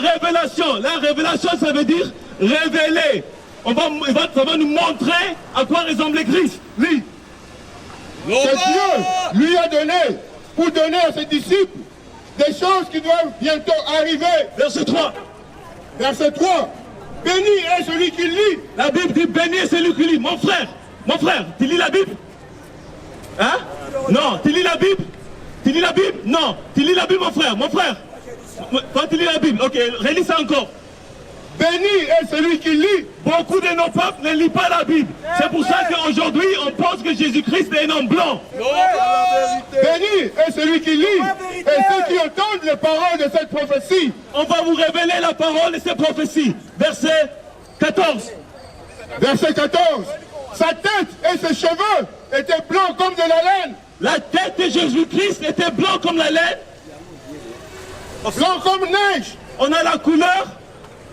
révélation. La révélation, ça veut dire révéler. Ça va nous montrer à quoi ressemblait Christ. Lis. Que Dieu lui a donné pour donner à ses disciples des choses qui doivent bientôt arriver. Verset 3. Verset 3. Béni est celui qui lit. La Bible dit béni est celui qui lit. Mon frère, tu lis la Bible? Hein? Non, tu lis la Bible? Tu lis la Bible? Non, tu lis la Bible, mon frère. Quand tu lis la Bible, ok, relis ça encore. Béni est celui qui lit. Beaucoup de nos peuples ne lisent pas la Bible. C'est pour ça qu'aujourd'hui, on pense que Jésus-Christ est un homme blanc. Béni est celui qui lit et ceux qui entendent les paroles de cette prophétie. On va vous révéler la parole de cette prophétie. Verset 14. Verset 14. Sa tête et ses cheveux étaient blancs comme de la laine. La tête de Jésus-Christ était blanc comme la laine. Blanc comme neige. On a la couleur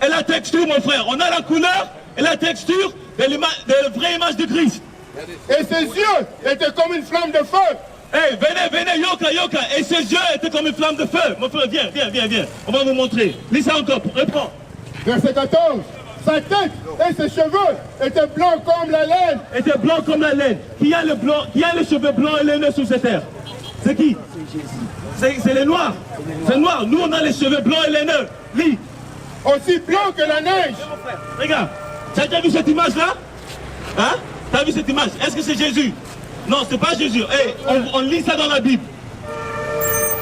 et la texture, mon frère. On a la couleur et la texture de la vraie image de Christ. Et ses yeux étaient comme une flamme de feu. Hey, venez, yoka. Et ses yeux étaient comme une flamme de feu. Mon frère, viens. On va vous montrer. Lis ça encore, reprends. Verset 14. Sa tête et ses cheveux étaient blancs comme la laine. Était blanc comme la laine. Qui a les cheveux blancs et laineux sur cette terre? C'est qui? C'est les noirs. C'est noir. Nous, on a les cheveux blancs et laineux. Lis. Aussi blanc que la neige. Regarde. Tu as déjà vu cette image-là? Hein? Tu as vu cette image? Est-ce que c'est Jésus? Non, c'est pas Jésus. Hey, on lit ça dans la Bible.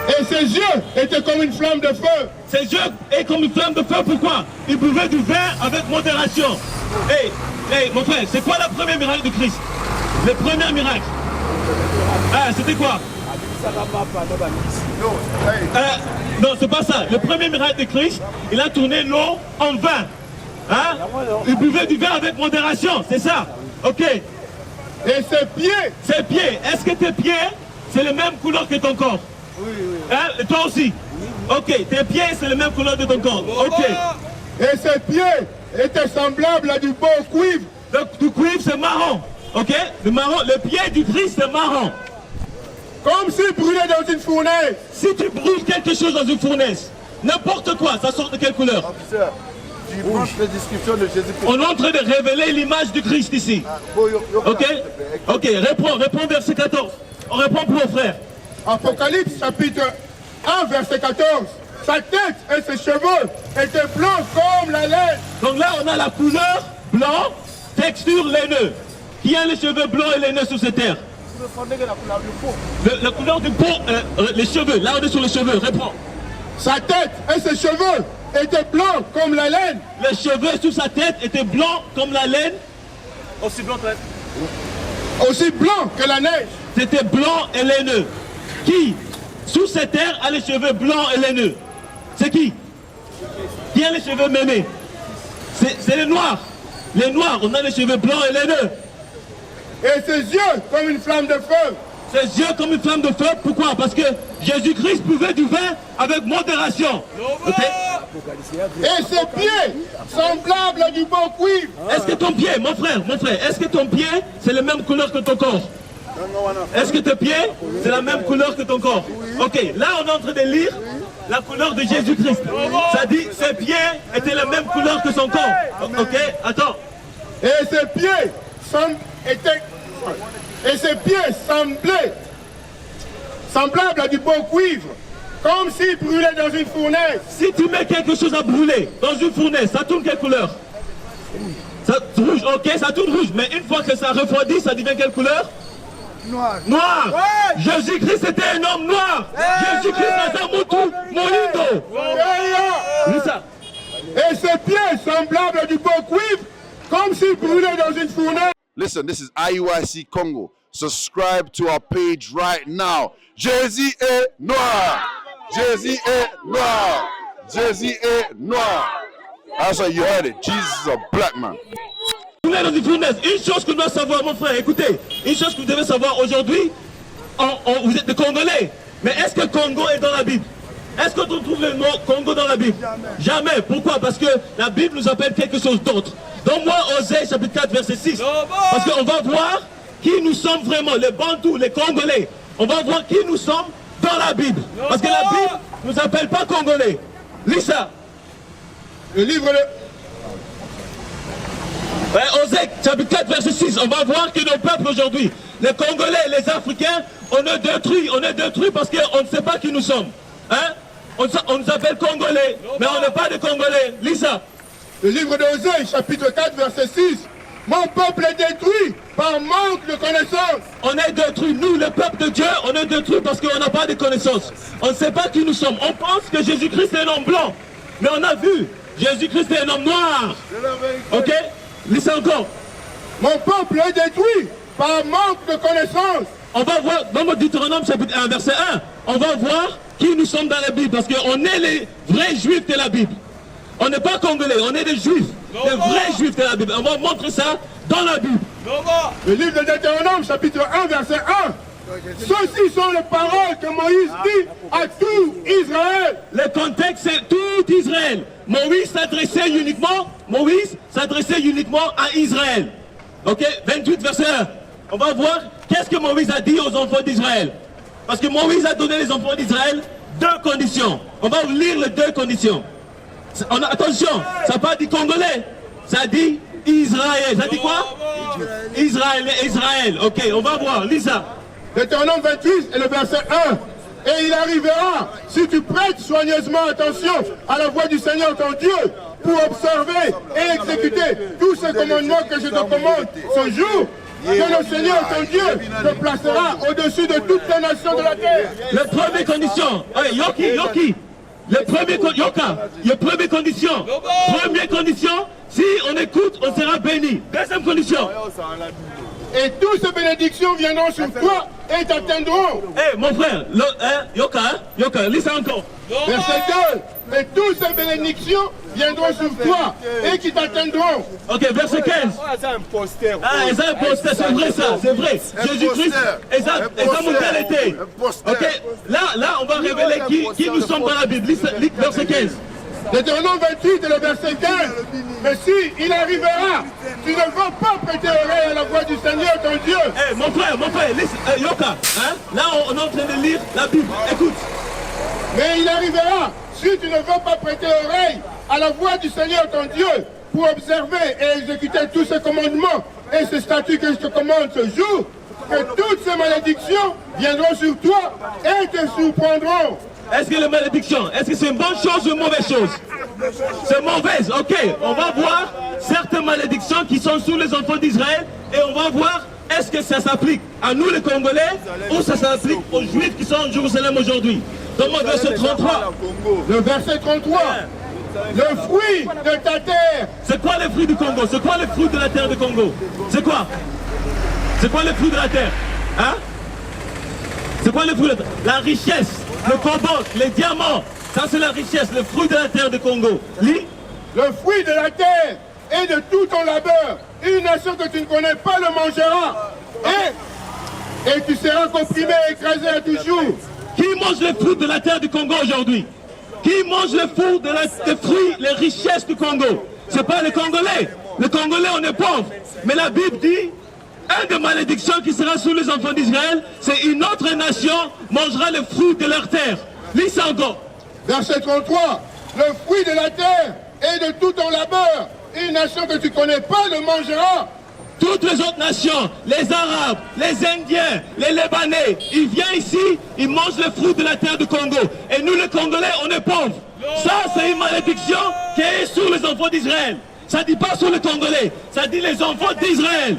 Et ses yeux étaient comme une flamme de feu. Ses yeux étaient comme une flamme de feu. Pourquoi? Il buvait du vin avec modération. Hey, mon frère, c'est quoi le premier miracle de Christ? Le premier miracle. Ah, c'était quoi? Non, c'est pas ça. Le premier miracle de Christ, il a tourné l'eau en vin. Hein? Il buvait du vin avec modération, c'est ça? Ok. Et ses pieds. Est-ce que tes pieds, c'est la même couleur que ton corps? Oui. Hein? Et toi aussi? Ok, tes pieds, c'est la même couleur de ton corps. Ok. Et ses pieds étaient semblables à du beau cuivre. Du cuivre, c'est marron. Ok? Le pied du Christ, c'est marron. Comme s'il brûlait dans une fournaise. Si tu brûles quelque chose dans une fournaise, n'importe quoi, ça sort de quelle couleur? Officer, tu prends la description de Jésus-Christ. On est en train de révéler l'image du Christ ici. Ok? Ok, réponds verset 14. On répond pour nos frères. Apocalypse chapitre 1 verset 14. Sa tête et ses cheveux étaient blancs comme la laine. Donc là, on a la couleur blanc, texture laineux. Qui a les cheveux blancs et laineux sur cette terre? La couleur du pot, les cheveux. Là, on est sur les cheveux. Réponds. Sa tête et ses cheveux étaient blancs comme la laine. Les cheveux sur sa tête étaient blancs comme la laine. Aussi blanc que la neige. C'était blanc et laineux. Qui, sous cette terre, a les cheveux blancs et laineux? C'est qui? Qui a les cheveux mémés? C'est les noirs. Les noirs, on a les cheveux blancs et laineux. Et ses yeux comme une flamme de feu. Ses yeux comme une flamme de feu, pourquoi? Parce que Jésus-Christ buvait du vin avec modération. Okay? Et ses pieds semblables à du beau cuivre. Est-ce que ton pied, mon frère, est-ce que ton pied, c'est la même couleur que ton corps? Est-ce que tes pieds, c'est la même couleur que ton corps? Ok, là on est en train de lire la couleur de Jésus-Christ. Ça dit, ses pieds étaient la même couleur que son corps. Ok, attends. Et ses pieds semblables à du beau cuivre, comme s'il brûlait dans une fournaise. Si tu mets quelque chose à brûler dans une fournaise, ça tourne quelle couleur? Ça rouge, ok, ça tourne rouge, mais une fois que ça refroidit, ça devient quelle couleur? Noir. Ouais. Jésus-Christ était un homme noir. Jésus-Christ était un moutou, molindo. C'est ça. Et ses pieds semblables à du beau cuivre, comme s'il brûlait dans une fournaise. Listen, this is IUIC Congo. Subscribe to our page right now. Jésus est noir. Jésus est noir. Jésus est noir. That's how you heard it. Jesus is a black man. Dans une fournaise. Une chose que nous devons savoir, mon frère, écoutez, une chose que vous devez savoir aujourd'hui, vous êtes des Congolais, mais est-ce que Congo est dans la Bible? Est-ce qu'on trouve le mot Congo dans la Bible? Jamais. Pourquoi? Parce que la Bible nous appelle quelque chose d'autre. Donc moi, Osée chapitre 4 verset 6, parce qu'on va voir qui nous sommes vraiment, les Bantous, les Congolais. On va voir qui nous sommes dans la Bible. Parce que la Bible ne nous appelle pas Congolais. Lis ça. Le livre de... Osée, chapitre 4, verset 6, on va voir que nos peuples aujourd'hui, les Congolais, les Africains, on est détruits parce qu'on ne sait pas qui nous sommes. Hein? On nous appelle Congolais, mais on n'est pas des Congolais. Lis ça. Le livre d'Osée, chapitre 4, verset 6. Mon peuple est détruit par manque de connaissances. On est détruits, nous, le peuple de Dieu, on est détruits parce qu'on n'a pas de connaissances. On ne sait pas qui nous sommes. On pense que Jésus-Christ est un homme blanc, mais on a vu, Jésus-Christ est un homme noir. Ok? Lis ça encore. Mon peuple est détruit par manque de connaissances. On va voir, dans le Deutéronome chapitre 1, verset 1, on va voir qui nous sommes dans la Bible, parce qu'on est les vrais juifs de la Bible. On n'est pas congolais, on est des juifs, des vrais juifs de la Bible. On va montrer ça dans la Bible. Le livre de Deutéronome, chapitre 1, verset 1. Ceci sont les paroles que Moïse dit à tout Israël. Le contexte, c'est tout Israël. Moïse s'adressait uniquement à Israël. Ok, 28, verset 1. On va voir qu'est-ce que Moïse a dit aux enfants d'Israël. Parce que Moïse a donné aux enfants d'Israël deux conditions. On va lire les deux conditions. Attention, ça n'a pas dit Congolais, ça dit Israël. Ça dit quoi? Israël. Ok, on va voir, lis ça. Deutéronome 28 et le verset 1. Et il arrivera, si tu prêtes soigneusement attention à la voix du Seigneur ton Dieu, pour observer et exécuter tous ces commandements que je te commande ce jour, que le Seigneur ton Dieu te placera au-dessus de toutes les nations de la terre. La première condition, Yoki, première condition, si on écoute, on sera béni. Deuxième condition. Et toutes ces bénédictions viendront sur toi et t'atteindront. Mon frère, Yoka, lis ça encore. Verset 2. Et toutes ces bénédictions viendront sur toi et qui t'atteindront. Ok, verset 15. C'est un poster. C'est un poster, c'est vrai ça, c'est vrai. Jésus-Christ, et ça mon était. Ok, là, on va révéler qui nous sommes dans la Bible. Lis verset 15. Deutéronome 28 et le verset 15. Mais si il arrivera, tu ne vas pas prêter oreille à la voix du Seigneur ton Dieu. Mon frère, Yoka, là on est en train de lire la Bible, écoute. Mais il arrivera, si tu ne vas pas prêter oreille à la voix du Seigneur ton Dieu, pour observer et exécuter tous ces commandements et ces statuts que je te commande ce jour, que toutes ces malédictions viendront sur toi et te surprendront. Est-ce que les malédictions, est-ce que c'est une bonne chose ou une mauvaise chose? C'est mauvaise, ok. On va voir certaines malédictions qui sont sous les enfants d'Israël et on va voir est-ce que ça s'applique à nous les Congolais ou ça s'applique aux Juifs qui sont en Jérusalem aujourd'hui. Dans le verset 33. Le verset 33. Le fruit de ta terre. C'est quoi les fruits du Congo? C'est quoi les fruits de la terre du Congo? C'est quoi? C'est quoi les fruits de la terre? Hein? C'est quoi les fruits de la terre? La richesse, le cobalt, les diamants. Ça c'est la richesse, le fruit de la terre du Congo. Lis. Le fruit de la terre et de tout ton labeur. Une nation que tu ne connais pas le mangera. Et tu seras comprimé et écrasé à toujours. Qui mange les fruits de la terre du Congo aujourd'hui? Qui mange les fruits, les richesses du Congo? C'est pas les Congolais. Les Congolais, on est pauvres. Mais la Bible dit, une des malédictions qui sera sous les enfants d'Israël, c'est une autre nation mangera les fruits de leur terre. Lis ça encore. Verset 33. Le fruit de la terre et de tout ton labeur. Une nation que tu ne connais pas le mangera. Toutes les autres nations, les Arabes, les Indiens, les Libanais, ils viennent ici, ils mangent les fruits de la terre du Congo. Et nous les Congolais, on est pauvres. Ça, c'est une malédiction qui est sur les enfants d'Israël. Ça ne dit pas sur les Congolais, ça dit les enfants d'Israël.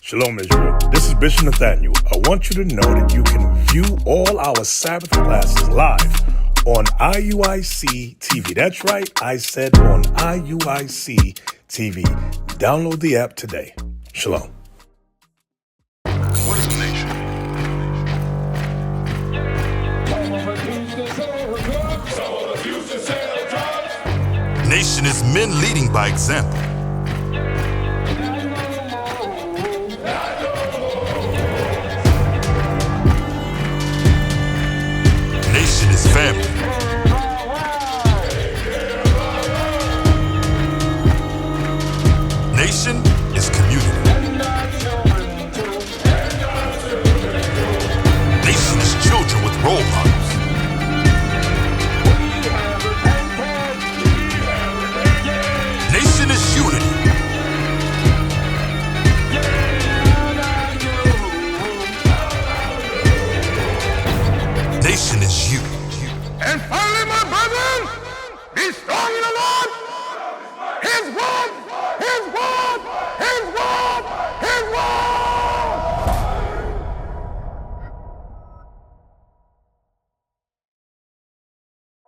Shalom Israel, this is Bishop Nathaniel. I want you to know that you can view all our Sabbath classes live on IUIC TV. That's right, I said on IUIC TV. Download the app today. Shalom. What is a nation? Nation is men leading by example. Nation is family. Nation is community. the Lord. His word